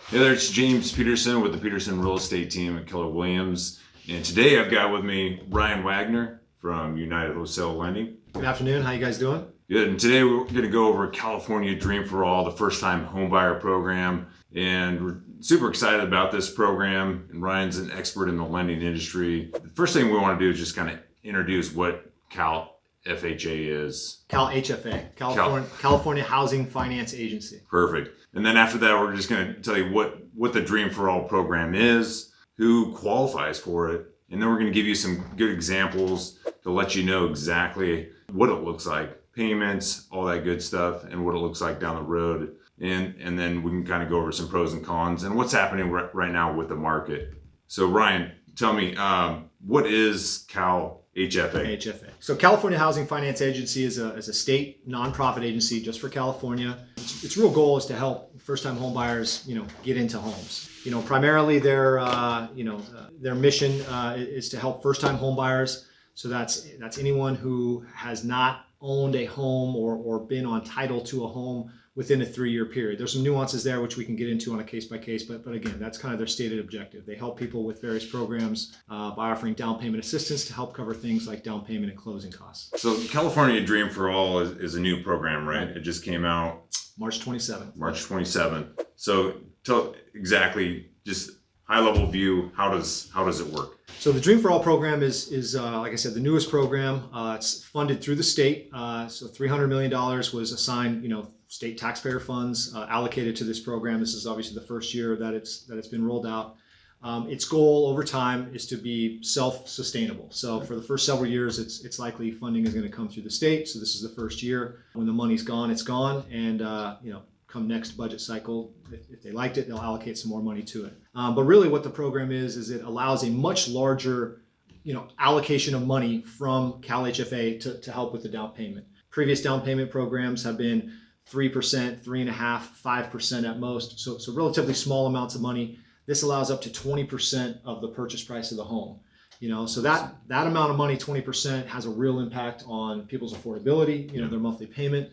Hey there, it's James Peterson with the Peterson Real Estate Team at Keller Williams. And today I've got with me Ryan Wagner from United Wholesale Lending. Good afternoon. How you guys doing? Good. And today we're going to go over California Dream for All, the first-time homebuyer program. And we're super excited about this program. And Ryan's an expert in the lending industry. The first thing we want to do is just kind of introduce what CalFHA is. CalHFA, California Housing Finance Agency. Perfect. And then after that, we're just going to tell you what the Dream for All program is, who qualifies for it, and then we're going to give you some good examples to let you know exactly what it looks like, payments, all that good stuff, and what it looks like down the road. And then we can kind of go over some pros and cons and what's happening right now with the market. So Ryan, tell me, what is CalHFA? HFA. So California Housing Finance Agency is a state nonprofit agency just for California. Its real goal is to help first-time homebuyers, get into homes. Primarily their mission is to help first-time homebuyers. So that's anyone who has not owned a home or been on title to a home within a 3-year period. There's some nuances there which we can get into on a case-by-case, but again, that's kind of their stated objective. They help people with various programs by offering down payment assistance to help cover things like down payment and closing costs. So California Dream for All is a new program, right? It just came out March 27th. March 27th. So tell exactly, just high-level view, how does it work? So the Dream for All program is like I said, the newest program. It's funded through the state. So $300 million was assigned, state taxpayer funds allocated to this program. This is obviously the first year that it's been rolled out. Its goal over time is to be self-sustainable. So for the first several years, it's likely funding is going to come through the state. So this is the first year. When the money's gone, it's gone. And come next budget cycle, if they liked it, they'll allocate some more money to it. But really what the program is it allows a much larger allocation of money from CalHFA to help with the down payment. Previous down payment programs have been 3%, 3.5%, 5% at most. So relatively small amounts of money. This allows up to 20% of the purchase price of the home. So that amount of money, 20%, has a real impact on people's affordability, their monthly payment.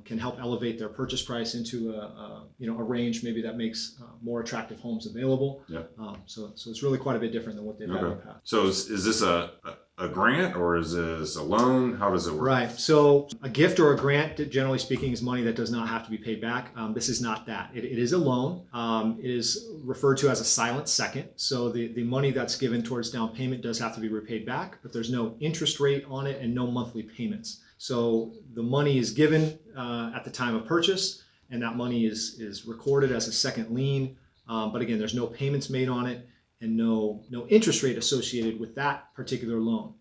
Can help elevate their purchase price into a range maybe that makes more attractive homes available. Yeah. So it's really quite a bit different than what they've had in the past. So is this a grant or is this a loan? How does it work? Right. So a gift or a grant, generally speaking, is money that does not have to be paid back. This is not that. It is a loan. It is referred to as a silent second. So the money that's given towards down payment does have to be repaid back, but there's no interest rate on it and no monthly payments. So the money is given at the time of purchase, and that money is recorded as a second lien. But again, there's no payments made on it and no interest rate associated with that particular loan.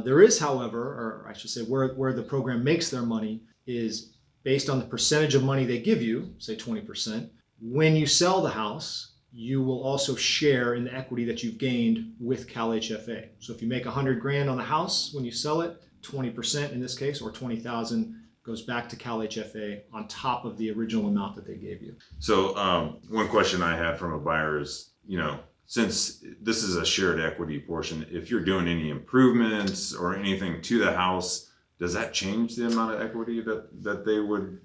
There is, however, or I should say where the program makes their money is based on the percentage of money they give you, say 20%. When you sell the house, you will also share in the equity that you've gained with CalHFA. So if you make $100,000 on the house when you sell it, 20% in this case, or 20,000 goes back to CalHFA on top of the original amount that they gave you. So one question I had from a buyer is, since this is a shared equity portion, if you're doing any improvements or anything to the house, does that change the amount of equity that they would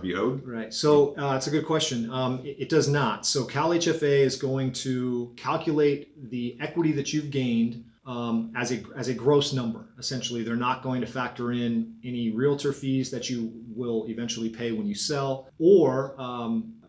be owed? Right. So it's a good question. It does not. So CalHFA is going to calculate the equity that you've gained as a gross number. Essentially, they're not going to factor in any realtor fees that you will eventually pay when you sell, or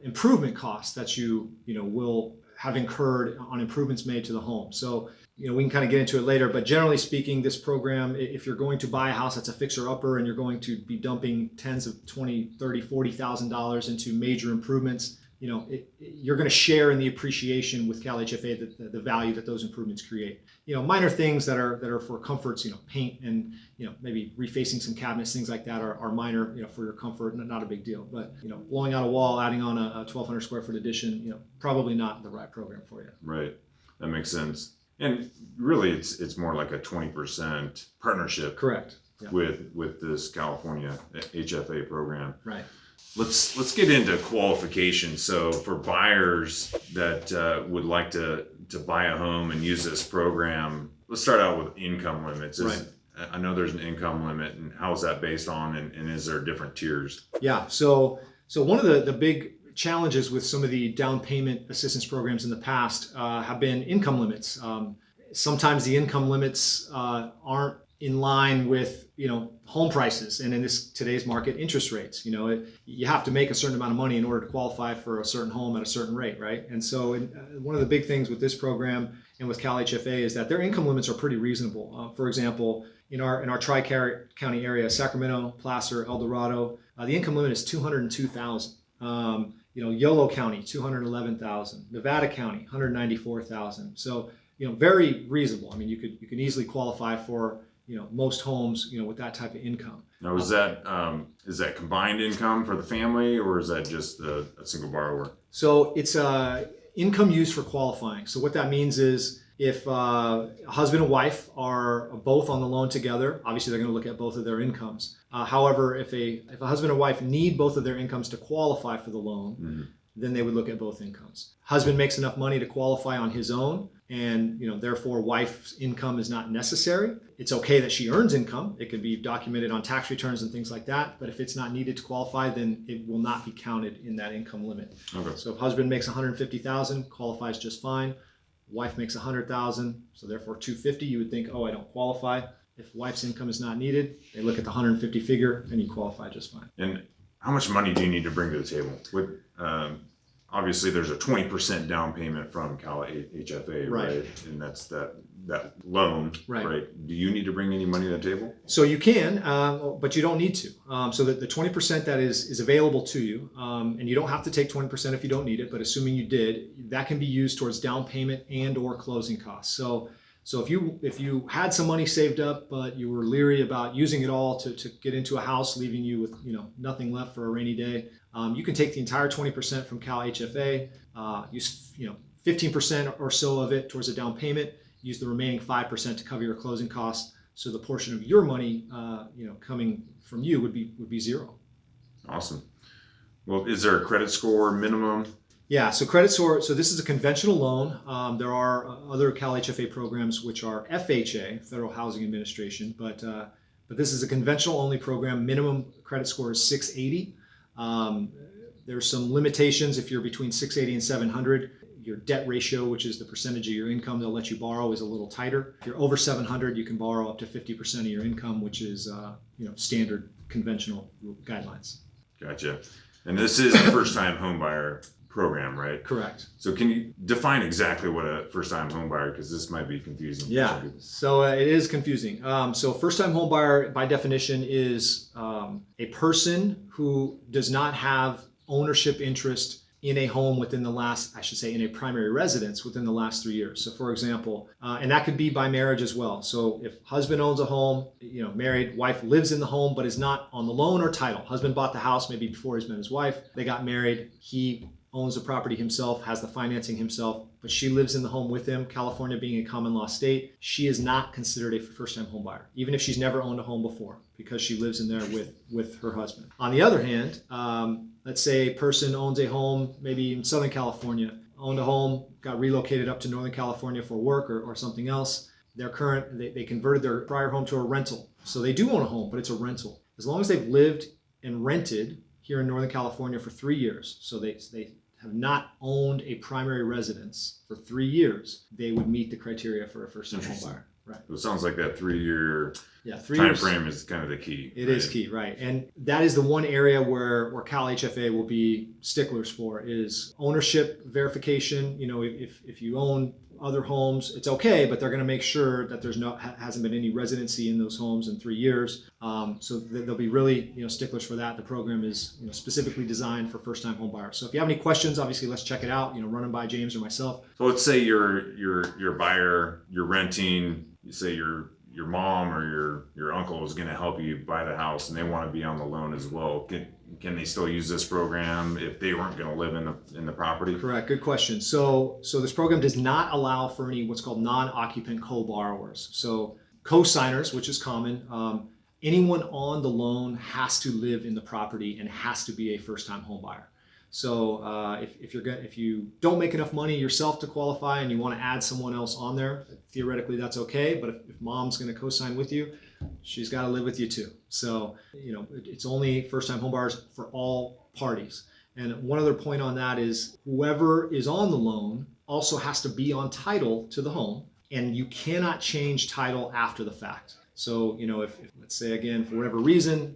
improvement costs that you will have incurred on improvements made to the home. So we can kind of get into it later, but generally speaking, this program, if you're going to buy a house that's a fixer-upper and you're going to be dumping tens of $20,000, $30,000, $40,000 into major improvements, you're going to share in the appreciation with CalHFA, the value that those improvements create. Minor things that are for comforts, paint and maybe refacing some cabinets, things like that are minor, for your comfort, not a big deal. But blowing out a wall, adding on a 1,200 square foot addition, probably not the right program for you. Right, that makes sense. And really, it's more like a 20% partnership. Correct. Yeah. With this California HFA program. Right. Let's get into qualifications. So for buyers that would like to buy a home and use this program, let's start out with income limits. Right. I know there's an income limit, and how is that based on, and is there different tiers? Yeah. So one of the big challenges with some of the down payment assistance programs in the past have been income limits. Sometimes the income limits aren't in line with home prices, and in today's market, interest rates. You have to make a certain amount of money in order to qualify for a certain home at a certain rate, right? And so one of the big things with this program and with CalHFA is that their income limits are pretty reasonable. For example, in our Tri-County area, Sacramento, Placer, El Dorado, the income limit is $202,000. Yolo County, $211,000. Nevada County, $194,000. So very reasonable. I mean, you can easily qualify for most homes with that type of income. Now, is that combined income for the family, or is that just a single borrower? So it's income used for qualifying. So what that means is if a husband and wife are both on the loan together, obviously they're going to look at both of their incomes. However, if a husband and wife need both of their incomes to qualify for the loan, then they would look at both incomes. Husband makes enough money to qualify on his own, and therefore wife's income is not necessary. It's okay that she earns income. It could be documented on tax returns and things like that, but if it's not needed to qualify, then it will not be counted in that income limit. Okay. So if husband makes $150,000, qualifies just fine. Wife makes $100,000, so therefore $250, you would think, oh, I don't qualify. If wife's income is not needed, they look at the 150 figure and you qualify just fine. And how much money do you need to bring to the table? Obviously, there's a 20% down payment from CalHFA, right? And that's that loan, right? Do you need to bring any money to the table? So you can, but you don't need to. So that the 20% that is available to you, and you don't have to take 20% if you don't need it, but assuming you did, that can be used towards down payment and or closing costs. So if you had some money saved up, but you were leery about using it all to get into a house, leaving you with nothing left for a rainy day, you can take the entire 20% from CalHFA, use 15% or so of it towards a down payment, use the remaining 5% to cover your closing costs. So the portion of your money coming from you would be zero. Awesome. Well, is there a credit score minimum? Yeah, so credit score, so this is a conventional loan. There are other CalHFA programs which are FHA, Federal Housing Administration, but this is a conventional only program. Minimum credit score is 680. There's some limitations. If you're between 680 and 700, your debt ratio, which is the percentage of your income they'll let you borrow, is a little tighter. If you're over 700, you can borrow up to 50% of your income, which is standard conventional guidelines. Gotcha. And this is a first-time home buyer program, right? Correct. So can you define exactly what a first-time home buyer, because this might be confusing. Yeah, so it is confusing. So first-time home buyer, by definition, is a person who does not have ownership interest in a home within the last, in a primary residence within the last 3 years. So for example, and that could be by marriage as well. So if husband owns a home, married, wife lives in the home, but is not on the loan or title. Husband bought the house maybe before he's met his wife. They got married. He owns the property himself, has the financing himself, but she lives in the home with him. California being a common law state, she is not considered a first-time home buyer, even if she's never owned a home before, because she lives in there with her husband. On the other hand, let's say a person owns a home, maybe in Southern California, owned a home, got relocated up to Northern California for work or something else. They converted their prior home to a rental. So they do own a home, but it's a rental. As long as they've lived and rented here in Northern California for 3 years, so they have not owned a primary residence for 3 years, they would meet the criteria for a first-time home buyer. Right. So it sounds like that 3-year 3 time years frame is kind of the key. It is key, right? And that is the one area where CalHFA will be sticklers for is ownership verification. If you own other homes, it's okay, but they're going to make sure that hasn't been any residency in those homes in 3 years. So they'll be really sticklers for that. The program is specifically designed for first-time home buyers. So if you have any questions, obviously let's check it out. Run them by James or myself. So let's say you're a buyer, you're renting. You say your mom or your uncle is going to help you buy the house, and they want to be on the loan as well. Can they still use this program if they weren't going to live in the property? Correct. Good question. So this program does not allow for any what's called non-occupant co-borrowers. So co-signers, which is common, anyone on the loan has to live in the property and has to be a first-time home buyer. So if you don't make enough money yourself to qualify and you want to add someone else on there, theoretically that's okay. But if mom's going to co-sign with you, she's got to live with you too. So it's only first-time home buyers for all parties. And one other point on that is whoever is on the loan also has to be on title to the home, and you cannot change title after the fact. So, if let's say again, for whatever reason,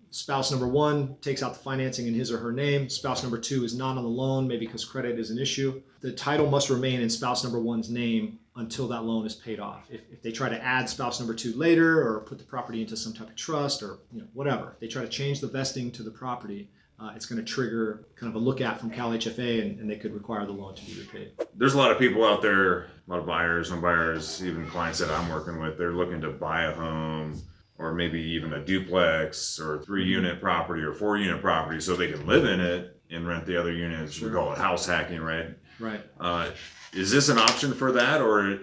spouse number one takes out the financing in his or her name, spouse number two is not on the loan, maybe because credit is an issue, the title must remain in spouse number one's name until that loan is paid off. If they try to add spouse number two later, or put the property into some type of trust, or whatever, if they try to change the vesting to the property, it's going to trigger kind of a look at from CalHFA, and they could require the loan to be repaid. There's a lot of people out there, a lot of buyers, home buyers, even clients that I'm working with, they're looking to buy a home, or maybe even a duplex or 3-unit property or 4-unit property, so they can live in it and rent the other units. Sure. We call it house hacking, right? Right. Is this an option for that, or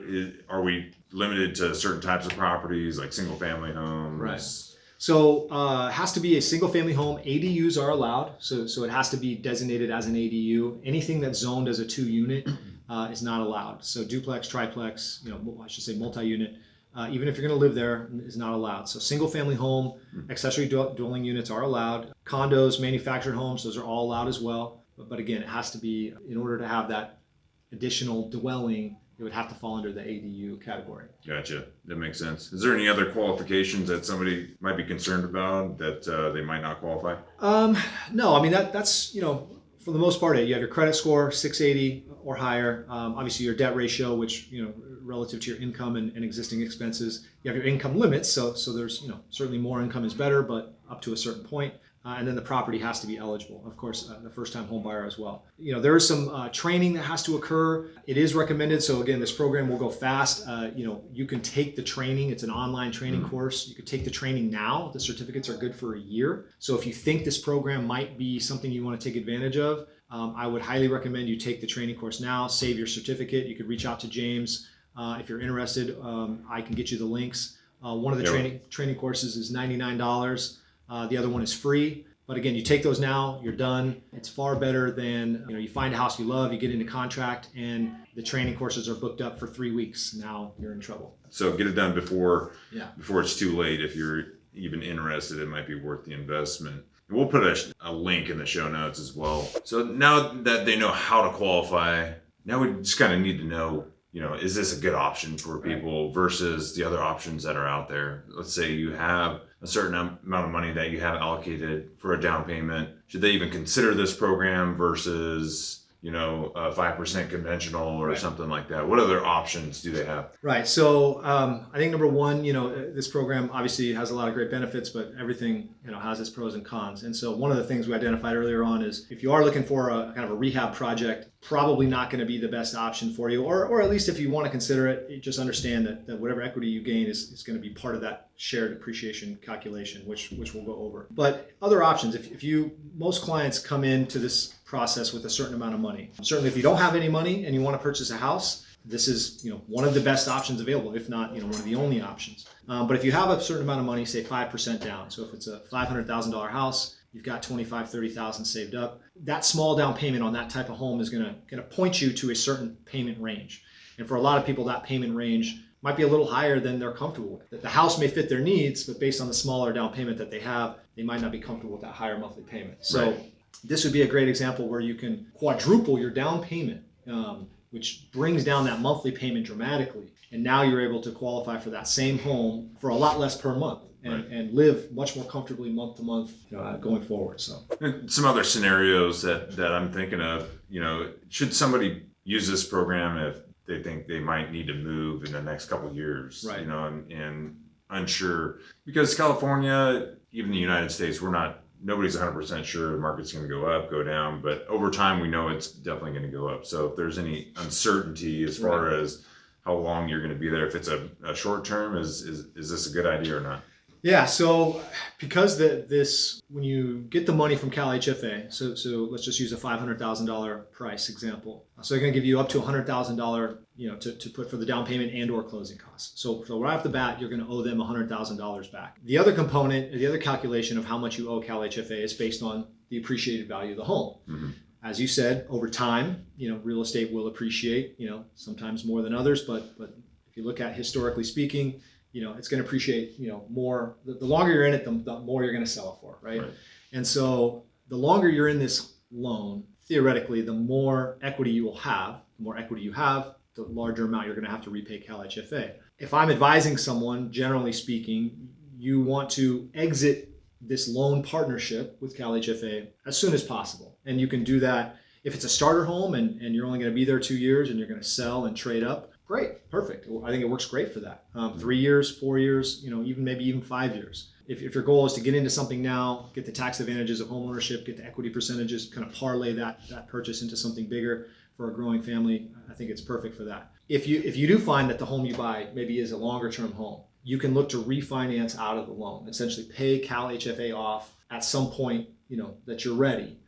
are we limited to certain types of properties like single family homes? Right. So it has to be a single family home. ADUs are allowed. So it has to be designated as an ADU. Anything that's zoned as a 2-unit is not allowed. So duplex, triplex, I should say multi-unit, even if you're going to live there, is not allowed. So single family home, accessory dwelling units are allowed. Condos, manufactured homes, those are all allowed as well. But again, it has to be, in order to have that additional dwelling, it would have to fall under the ADU category. Gotcha. That makes sense. Is there any other qualifications that somebody might be concerned about that they might not qualify? No, I mean, that's, for the most part, you have your credit score, 680 or higher. Obviously your debt ratio, which, relative to your income and existing expenses. You have your income limits. So there's, certainly more income is better, but up to a certain point. And then the property has to be eligible. Of course, the first-time home buyer as well. There is some training that has to occur. It is recommended. So again, this program will go fast. You can take the training. It's an online training course. You could take the training now. The certificates are good for a year. So if you think this program might be something you want to take advantage of, I would highly recommend you take the training course now, save your certificate. You could reach out to James. If you're interested, I can get you the links. One of the training courses is $99. The other one is free. But again, you take those now, you're done. It's far better than, you find a house you love, you get into contract, and the training courses are booked up for 3 weeks. Now you're in trouble. So get it done before it's too late. If you're even interested, it might be worth the investment. We'll put a link in the show notes as well. So now that they know how to qualify, now we just kind of need to know, is this a good option for people versus the other options that are out there? Let's say you have a certain amount of money that you have allocated for a down payment. Should they even consider this program versus, a 5% conventional or something like that? What other options do they have? Right. So I think number one, this program obviously has a lot of great benefits, but everything, has its pros and cons. And so one of the things we identified earlier on is if you are looking for a kind of a rehab project, probably not going to be the best option for you, or at least if you want to consider it, just understand that whatever equity you gain is going to be part of that shared appreciation calculation, which we'll go over. But other options, most clients come into this process with a certain amount of money. Certainly if you don't have any money and you want to purchase a house, this is one of the best options available, if not one of the only options. But if you have a certain amount of money, say 5% down, so if it's a $500,000 house, you've got $25,000-$30,000 saved up. That small down payment on that type of home is going to point you to a certain payment range. And for a lot of people, that payment range might be a little higher than they're comfortable with. The house may fit their needs, but based on the smaller down payment that they have, they might not be comfortable with that higher monthly payment. So this would be a great example where you can quadruple your down payment, which brings down that monthly payment dramatically. And now you're able to qualify for that same home for a lot less per month. And live much more comfortably month to month going forward. So some other scenarios that I'm thinking of, should somebody use this program if they think they might need to move in the next couple of years, and unsure, because California, even the United States, nobody's 100% sure the market's going to go up, go down, but over time we know it's definitely going to go up. So if there's any uncertainty as far as how long you're going to be there, if it's a short term, is this a good idea or not? Yeah, so because when you get the money from CalHFA, so let's just use a $500,000 price example. So they're going to give you up to $100,000, to put for the down payment and or closing costs. So right off the bat, you're going to owe them $100,000 back. The other component, the other calculation of how much you owe CalHFA is based on the appreciated value of the home. Mm-hmm. As you said, over time, real estate will appreciate, sometimes more than others, but if you look at historically speaking, it's going to appreciate, more. The longer you're in it, the more you're going to sell it for, right? And so the longer you're in this loan, theoretically, the more equity you will have, the larger amount you're going to have to repay CalHFA. If I'm advising someone, generally speaking, you want to exit this loan partnership with CalHFA as soon as possible. And you can do that if it's a starter home and you're only going to be there 2 years and you're going to sell and trade up. Great, perfect. I think it works great for that. 3 years, 4 years, even 5 years. If your goal is to get into something now, get the tax advantages of home ownership, get the equity percentages, kind of parlay that purchase into something bigger for a growing family, I think it's perfect for that. If you do find that the home you buy maybe is a longer term home, you can look to refinance out of the loan, essentially pay CalHFA off at some point, that you're ready,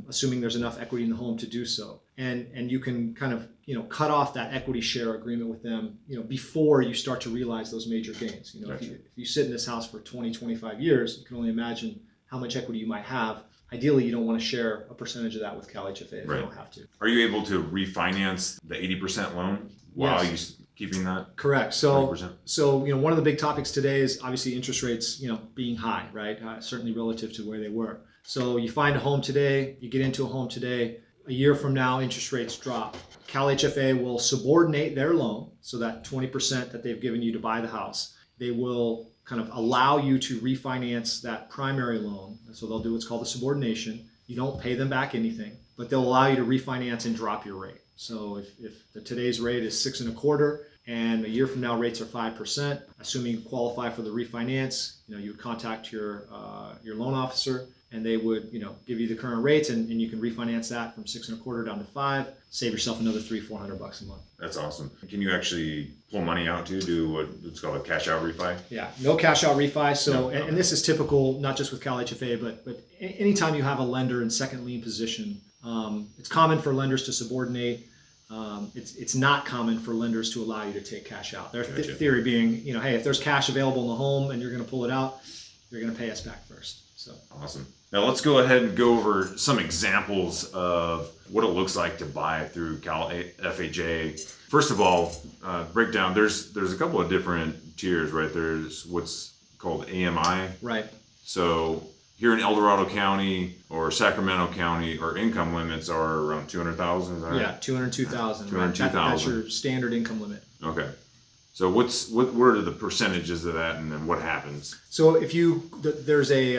assuming there's enough equity in the home to do so. And you can kind of, cut off that equity share agreement with them, before you start to realize those major gains. Gotcha. If you sit in this house for 20, 25 years, you can only imagine how much equity you might have. Ideally, you don't want to share a percentage of that with CalHFA if Right. you don't have to. Are you able to refinance the 80% loan while Yes. you keeping that Correct. So, 20%? One of the big topics today is obviously interest rates, being high, right? Certainly relative to where they were. So you find a home today, you get into a home today, a year from now, interest rates drop. CalHFA will subordinate their loan, so that 20% that they've given you to buy the house, they will kind of allow you to refinance that primary loan. So they'll do what's called a subordination. You don't pay them back anything, but they'll allow you to refinance and drop your rate. So if today's rate is 6.25 and a year from now rates are 5%, assuming you qualify for the refinance, you would contact your loan officer and they would give you the current rates and you can refinance that from 6.25 down to 5, save yourself another $300-400 a month. That's awesome. Can you actually pull money out to do what's called a cash out refi? Yeah, no cash out refi. So, No, and this is typical, not just with CalHFA, but anytime you have a lender in second lien position, it's common for lenders to subordinate. It's not common for lenders to allow you to take cash out. Their Gotcha. theory being, hey, if there's cash available in the home and you're going to pull it out, you're going to pay us back first. So Awesome. Now let's go ahead and go over some examples of what it looks like to buy through CalFHA. First of all, break down. There's a couple of different tiers, right? There's what's called AMI. right. So here in El Dorado County or Sacramento County, our income limits are around 200,000. Right? Yeah, 202,000. 202,000. That's your standard income limit. Okay. So what are the percentages of that, and then what happens? So if there's a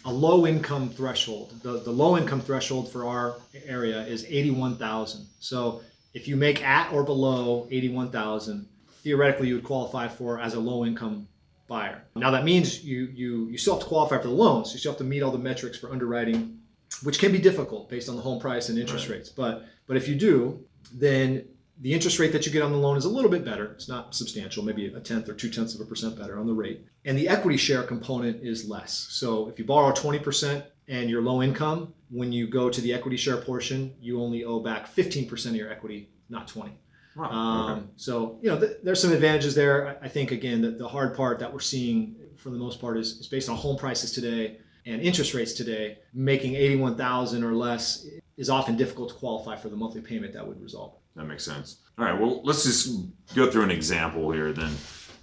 low income threshold. The low income threshold for our area is 81,000. So if you make at or below 81,000, theoretically you would qualify for as a low income buyer. Now that means you still have to qualify for the loan, so you still have to meet all the metrics for underwriting, which can be difficult based on the home price and interest rates. But if you do, then the interest rate that you get on the loan is a little bit better. It's not substantial, maybe 1/10 or 0.2% better on the rate. And the equity share component is less. So if you borrow 20% and you're low income, when you go to the equity share portion, you only owe back 15% of your equity, not 20. Wow. Okay. So, there's some advantages there. I think, again, the hard part that we're seeing for the most part is based on home prices today and interest rates today. Making 81,000 or less is often difficult to qualify for the monthly payment that would result. That makes sense. All right, well, let's just go through an example here then.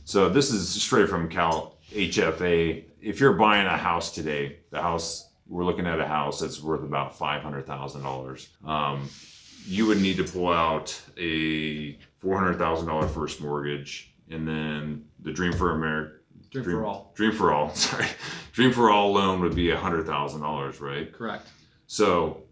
So this is straight from CalHFA. If you're buying a house today, we're looking at a house that's worth about $500,000. You would need to pull out a $400,000 first mortgage, and then the Dream for All loan would be $100,000, right? Correct. So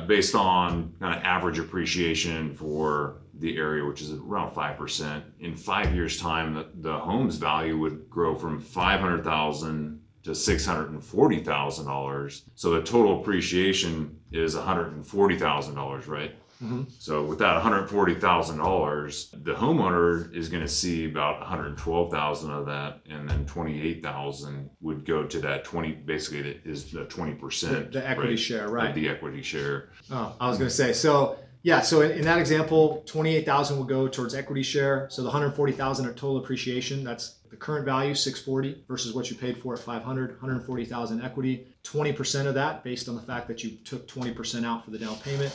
based on kind of average appreciation for the area, which is around 5%, in 5 years' time, the home's value would grow from $500,000 to $640,000. So the total appreciation is $140,000, right? Mm-hmm. So with that $140,000, the homeowner is going to see about $112,000 of that, and then $28,000 would go to that 20. Basically, that is the 20%. The equity share, right? The equity share. Oh, I was going to say, so yeah, so in that example, 28,000 will go towards equity share. So the 140,000 of total appreciation, that's the current value, 640, versus what you paid for at 500, 140,000 equity. 20% of that, based on the fact that you took 20% out for the down payment,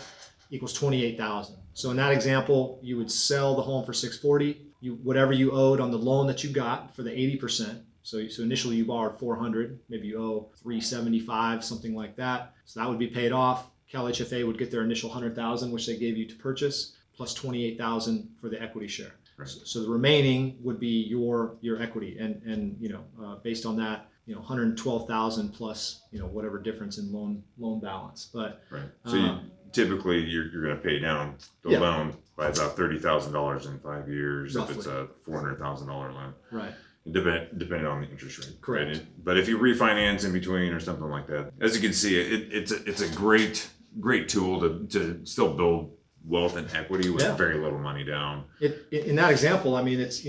equals 28,000. So in that example, you would sell the home for 640. Whatever you owed on the loan that you got for the 80%. So initially you borrowed 400, maybe you owe 375, something like that. So that would be paid off. CalHFA would get their initial 100,000, which they gave you to purchase, plus 28,000 for the equity share. Right. So the remaining would be your equity, and based on that, 112,000 plus whatever difference in loan balance. But right. So typically you're going to pay down the loan by about $30,000 in 5 years roughly. if it's a $400,000 loan. Right. Depending on the interest rate. Correct. Right? But if you refinance in between or something like that, as you can see, it's a great tool to still build wealth and equity with very little money down. In that example, I mean, it's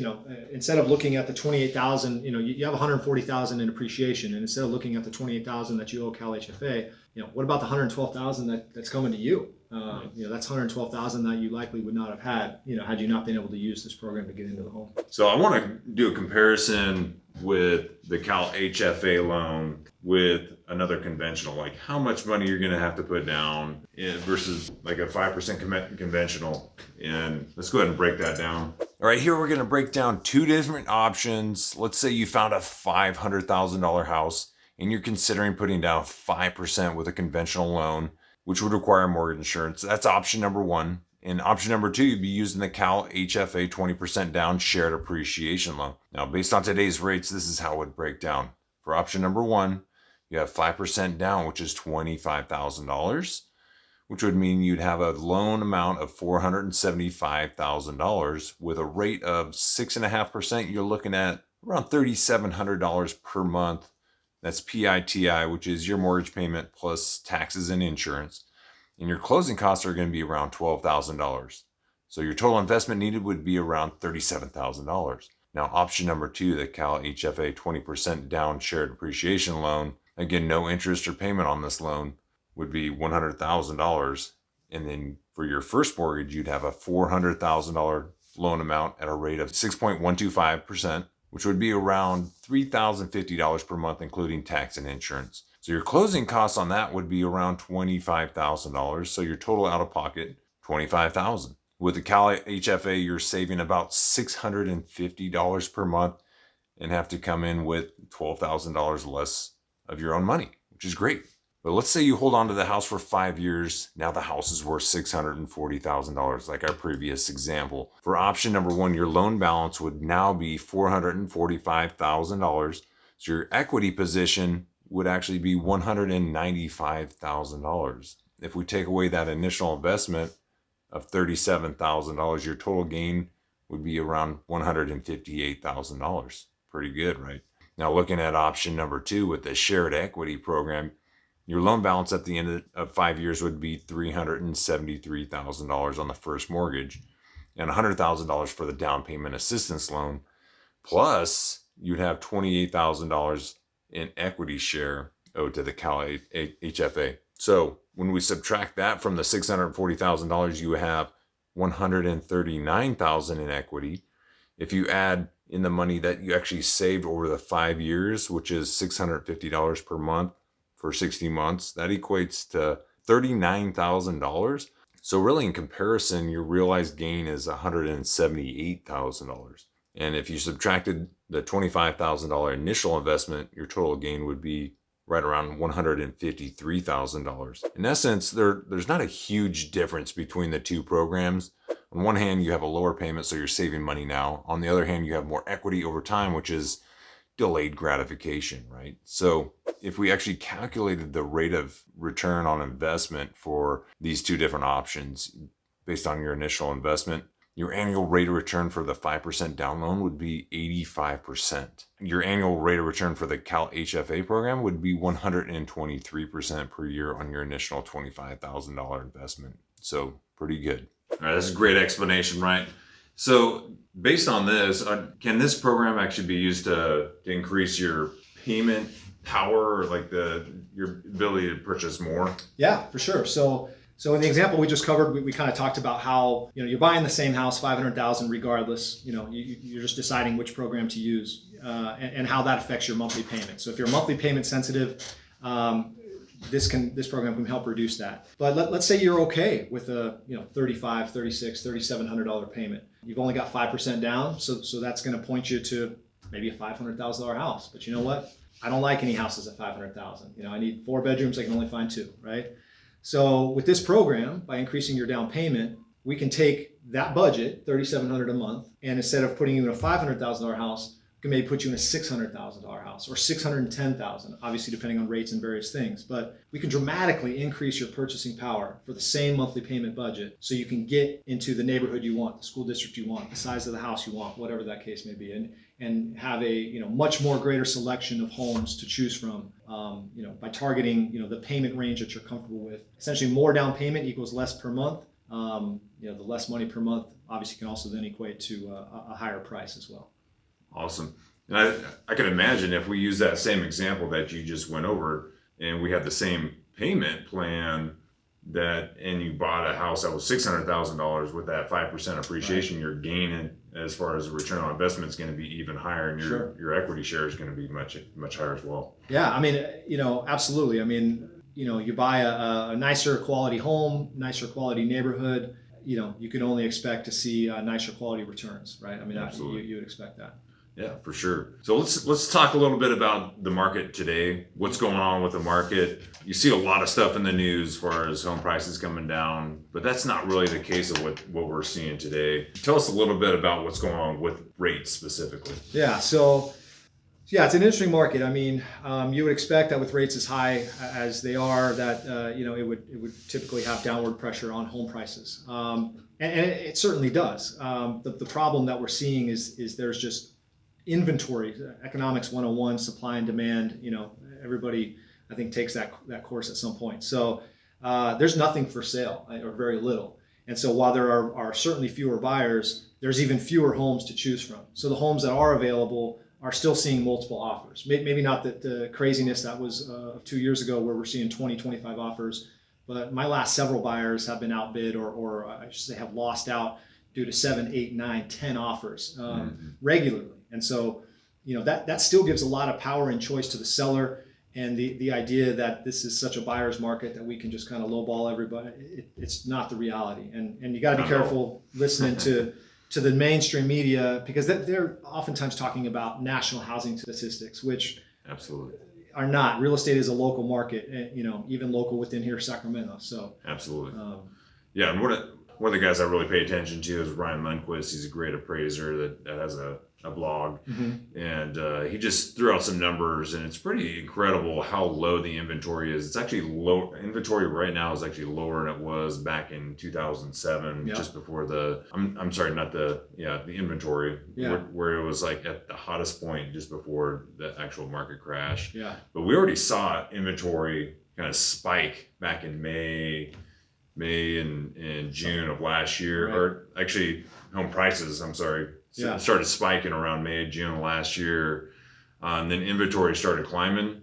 instead of looking at the 28,000, you have 140,000 in appreciation, and instead of looking at the 28,000 that you owe CalHFA, what about the 112,000 that's coming to you? That's 112,000 that you likely would not have had, had you not been able to use this program to get into the home. So I want to do a comparison with the CalHFA loan with another conventional, like how much money you're going to have to put down versus like a 5% conventional. And let's go ahead and break that down. All right, here we're going to break down two different options. Let's say you found a $500,000 house and you're considering putting down 5% with a conventional loan, which would require mortgage insurance. That's option number one. And option number two, you'd be using the CalHFA 20% down shared appreciation loan. Now, based on today's rates, this is how it would break down. For option number one, you have 5% down, which is $25,000, which would mean you'd have a loan amount of $475,000 with a rate of 6.5%. You're looking at around $3,700 per month. That's PITI, which is your mortgage payment plus taxes and insurance. And your closing costs are going to be around $12,000. So your total investment needed would be around $37,000. Now, option number two, the CalHFA 20% down shared appreciation loan, again, no interest or payment on this loan, would be $100,000. And then for your first mortgage, you'd have a $400,000 loan amount at a rate of 6.125%, which would be around $3,050 per month, including tax and insurance. So your closing costs on that would be around $25,000. So your total out of pocket, $25,000. With the CalHFA, you're saving about $650 per month and have to come in with $12,000 less of your own money, which is great. But let's say you hold on to the house for 5 years. Now the house is worth $640,000, like our previous example. For option number one, your loan balance would now be $445,000. So your equity position would actually be $195,000. If we take away that initial investment of $37,000, your total gain would be around $158,000. Pretty good, right? Now looking at option number two with the shared equity program, your loan balance at the end of 5 years would be $373,000 on the first mortgage and $100,000 for the down payment assistance loan. Plus, you'd have $28,000 in equity share owed to the CalHFA. So when we subtract that from the $640,000, you have $139,000 in equity. If you add in the money that you actually saved over the 5 years, which is $650 per month for 60 months, that equates to $39,000. So really in comparison, your realized gain is $178,000. And if you subtracted the $25,000 initial investment, your total gain would be right around $153,000. In essence, there's not a huge difference between the two programs. On one hand, you have a lower payment, so you're saving money now. On the other hand, you have more equity over time, which is delayed gratification, right? So if we actually calculated the rate of return on investment for these two different options based on your initial investment, your annual rate of return for the 5% down loan would be 85%. Your annual rate of return for the CalHFA program would be 123% per year on your initial $25,000 investment. So pretty good. All right, that's a great explanation, right? So based on this, can this program actually be used to increase your payment power, like your ability to purchase more? Yeah, for sure. So in the example we just covered, we kind of talked about how you're buying the same house, $500,000 regardless. You're just deciding which program to use and how that affects your monthly payment. So if you're monthly payment sensitive, this program can help reduce that. But let's say you're okay with a $3,500, $3,600, $3,700 payment. You've only got 5% down, so that's going to point you to maybe a $500,000 house. But you know what? I don't like any houses at $500,000. I need 4 bedrooms. I can only find 2, right? So with this program, by increasing your down payment, we can take that budget, $3,700 a month, and instead of putting you in a $500,000 house, we can maybe put you in a $600,000 house or $610,000, obviously depending on rates and various things. But we can dramatically increase your purchasing power for the same monthly payment budget, so you can get into the neighborhood you want, the school district you want, the size of the house you want, whatever that case may be, and have a much more greater selection of homes to choose from. By targeting the payment range that you're comfortable with. Essentially, more down payment equals less per month. The less money per month obviously can also then equate to a higher price as well. Awesome. And I can imagine if we use that same example that you just went over, and we had the same payment plan, and you bought a house that was $600,000 with that 5% appreciation, right, you're gaining as far as the return on investment is going to be even higher, and your equity share is going to be much higher as well. Yeah, absolutely. You buy a nicer quality home, nicer quality neighborhood, you can only expect to see nicer quality returns, right? Absolutely. You would expect that. Yeah, for sure. So let's talk a little bit about the market today. What's going on with the market? You see a lot of stuff in the news as far as home prices coming down, but that's not really the case of what we're seeing today. Tell us a little bbit about what's going on with rates specifically. Yeah, so it's an interesting market. You would expect that with rates as high as they are, that it would typically have downward pressure on home prices, and it certainly does. The problem that we're seeing is there's just inventory, economics 101, supply and demand. Everybody, I think, takes that course at some point. So there's nothing for sale, or very little. And so while there are certainly fewer buyers, there's even fewer homes to choose from. So the homes that are available are still seeing multiple offers. Maybe not the craziness that was 2 years ago, where we're seeing 20, 25 offers, but my last several buyers have been outbid, or I should say have lost out due to 7, 8, 9, 10 offers regularly. And so, that still gives a lot of power and choice to the seller. And the idea that this is such a buyer's market that we can just kind of lowball everybody, it's not the reality. And you got to be careful listening to the mainstream media, because they're oftentimes talking about national housing statistics, which absolutely are not. Real estate is a local market, even local within here, Sacramento. So absolutely, yeah. And one of the guys I really pay attention to is Ryan Lundquist. He's a great appraiser that has a blog, and he just threw out some numbers, and it's pretty incredible how low the inventory is. It's actually low. Inventory right now is actually lower than it was back in 2007, just before the inventory, where it was like at the hottest point just before the actual market crash. Yeah. But we already saw inventory kind of spike back in May and June of last year, right, or actually home prices, started spiking around May, June of last year. And then inventory started climbing.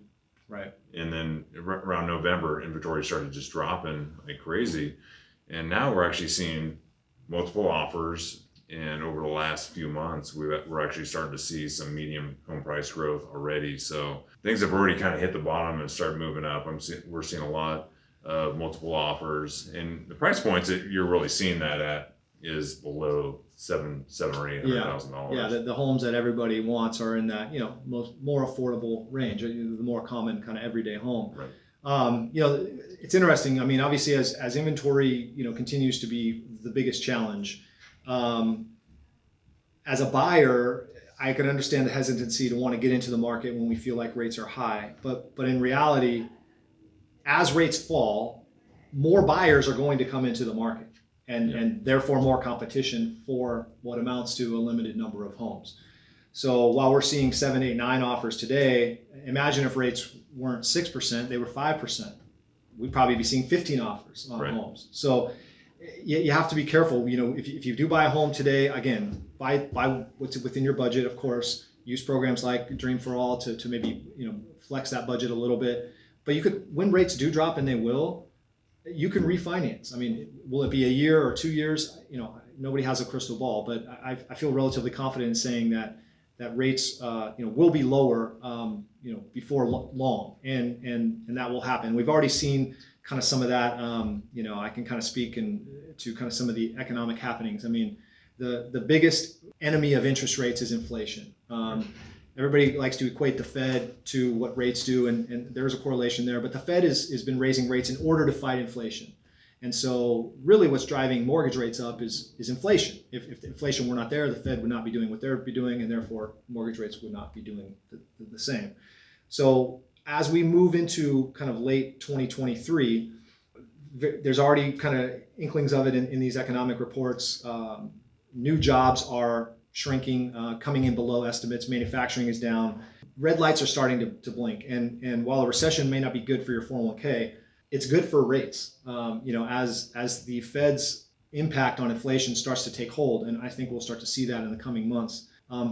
Right. And then around November, inventory started just dropping like crazy. And now we're actually seeing multiple offers. And over the last few months, we're actually starting to see some medium home price growth already. So things have already kind of hit the bottom and started moving up. We're seeing a lot of multiple offers. And the price points that you're really seeing that at is below $700,000 or $800,000. Yeah, the homes that everybody wants are in that more affordable range, the more common kind of everyday home. Right. It's interesting. Obviously, as inventory continues to be the biggest challenge, as a buyer, I can understand the hesitancy to want to get into the market when we feel like rates are high. But in reality, as rates fall, more buyers are going to come into the market. And therefore more competition for what amounts to a limited number of homes. So while we're seeing 7, 8, 9 offers today, imagine if rates weren't 6%, they were 5%. We'd probably be seeing 15 offers on homes. So you have to be careful. If you do buy a home today, again, buy what's within your budget, of course. Use programs like Dream for All to maybe flex that budget a little bit. But you could, when rates do drop, and they will, you can refinance. Will it be a year or 2 years? Nobody has a crystal ball, but I feel relatively confident in saying that rates, will be lower, before long, and that will happen. We've already seen kind of some of that. I can kind of speak to kind of some of the economic happenings. The biggest enemy of interest rates is inflation. everybody likes to equate the Fed to what rates do, and there's a correlation there. But the Fed has been raising rates in order to fight inflation. And so really what's driving mortgage rates up is inflation. If the inflation were not there, the Fed would not be doing what they'd be doing, and therefore mortgage rates would not be doing the same. So as we move into kind of late 2023, there's already kind of inklings of it in these economic reports. New jobs are shrinking, coming in below estimates. Manufacturing is down. Red lights are starting to blink. And while a recession may not be good for your 401k, it's good for rates. As the Fed's impact on inflation starts to take hold, and I think we'll start to see that in the coming months,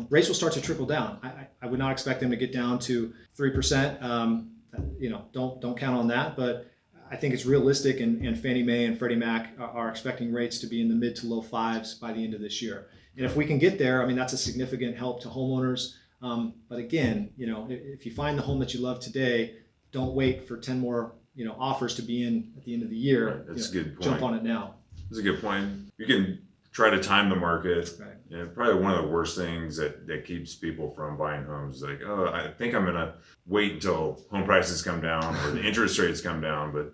rates will start to trickle down. I would not expect them to get down to 3%. Don't count on that, but I think it's realistic, and Fannie Mae and Freddie Mac are expecting rates to be in the mid to low fives by the end of this year. And if we can get there, I mean, that's a significant help to homeowners. But again, if you find the home that you love today, don't wait for 10 more offers to be in at the end of the year. Right. That's a good point. Jump on it now. That's a good point. You can try to time the market. Right. Probably one of the worst things that keeps people from buying homes is like, oh, I think I'm going to wait until home prices come down or the interest rates come down. But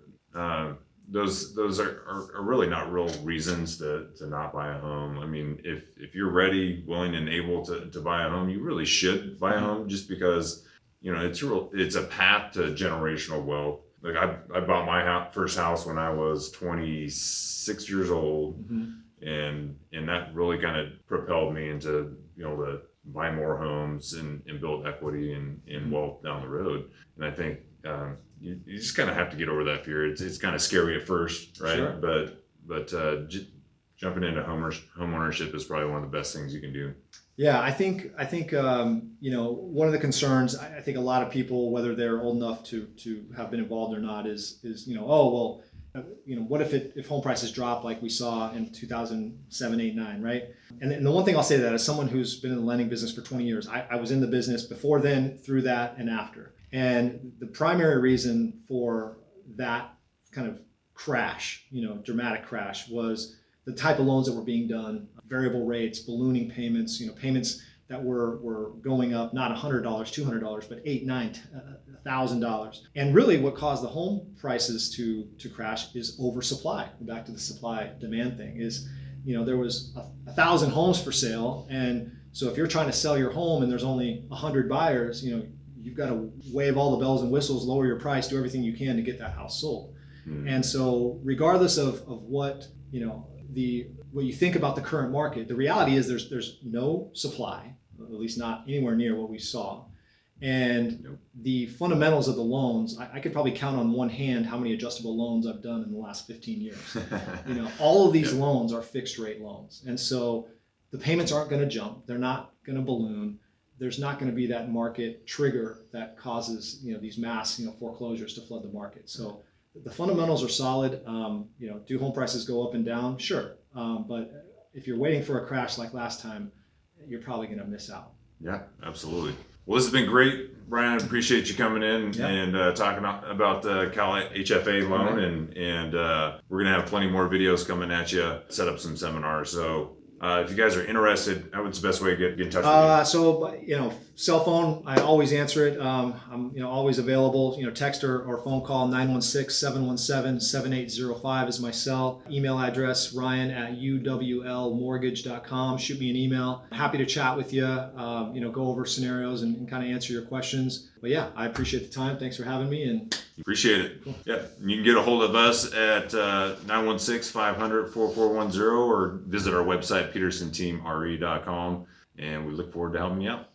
those are really not real reasons to not buy a home. I mean, if you're ready, willing, and able to buy a home, you really should buy a home, just because it's a path to generational wealth. Like I bought my first house when I was 26 years old, and that really kind of propelled me into to buy more homes and build equity and wealth down the road. And I think you just kind of have to get over that fear. It's kind of scary at first, right? Sure. But jumping into home ownership is probably one of the best things you can do. Yeah, I think one of the concerns I think a lot of people, whether they're old enough to have been involved or not, is what if home prices drop like we saw in 2007, 8, 9, right? And the one thing I'll say to that, as someone who's been in the lending business for 20 years, I was in the business before then, through that, and after. And the primary reason for that kind of crash, dramatic crash, was the type of loans that were being done, variable rates, ballooning payments, payments that were going up, not $100, $200, but $800, $900, $1,000. And really what caused the home prices to crash is oversupply. Back to the supply demand thing is, there was 1,000 homes for sale. And so if you're trying to sell your home and there's only 100 buyers, you've got to wave all the bells and whistles, lower your price, do everything you can to get that house sold. And so regardless of what, what you think about the current market, the reality is there's no supply, at least not anywhere near what we saw. And the fundamentals of the loans, I could probably count on one hand how many adjustable loans I've done in the last 15 years. All of these loans are fixed rate loans. And so the payments aren't going to jump. They're not going to balloon. There's not going to be that market trigger that causes, these mass, foreclosures to flood the market. So the fundamentals are solid. Do home prices go up and down? Sure. But if you're waiting for a crash like last time, you're probably going to miss out. Yeah, absolutely. Well, this has been great, Brian. I appreciate you coming in and talking about the CalHFA loan, and we're going to have plenty more videos coming at you, set up some seminars. So if you guys are interested, what's the best way to get in touch with you? Cell phone, I always answer it. I'm always available. Text or phone call, 916-717-7805 is my cell. Email address, ryan@uwlmortgage.com. Shoot me an email. Happy to chat with you, go over scenarios and kind of answer your questions. But yeah, I appreciate the time. Thanks for having me. And appreciate it. Cool. Yeah, you can get a hold of us at 916-500-4410 or visit our website, petersonteamre.com. And we look forward to helping you out.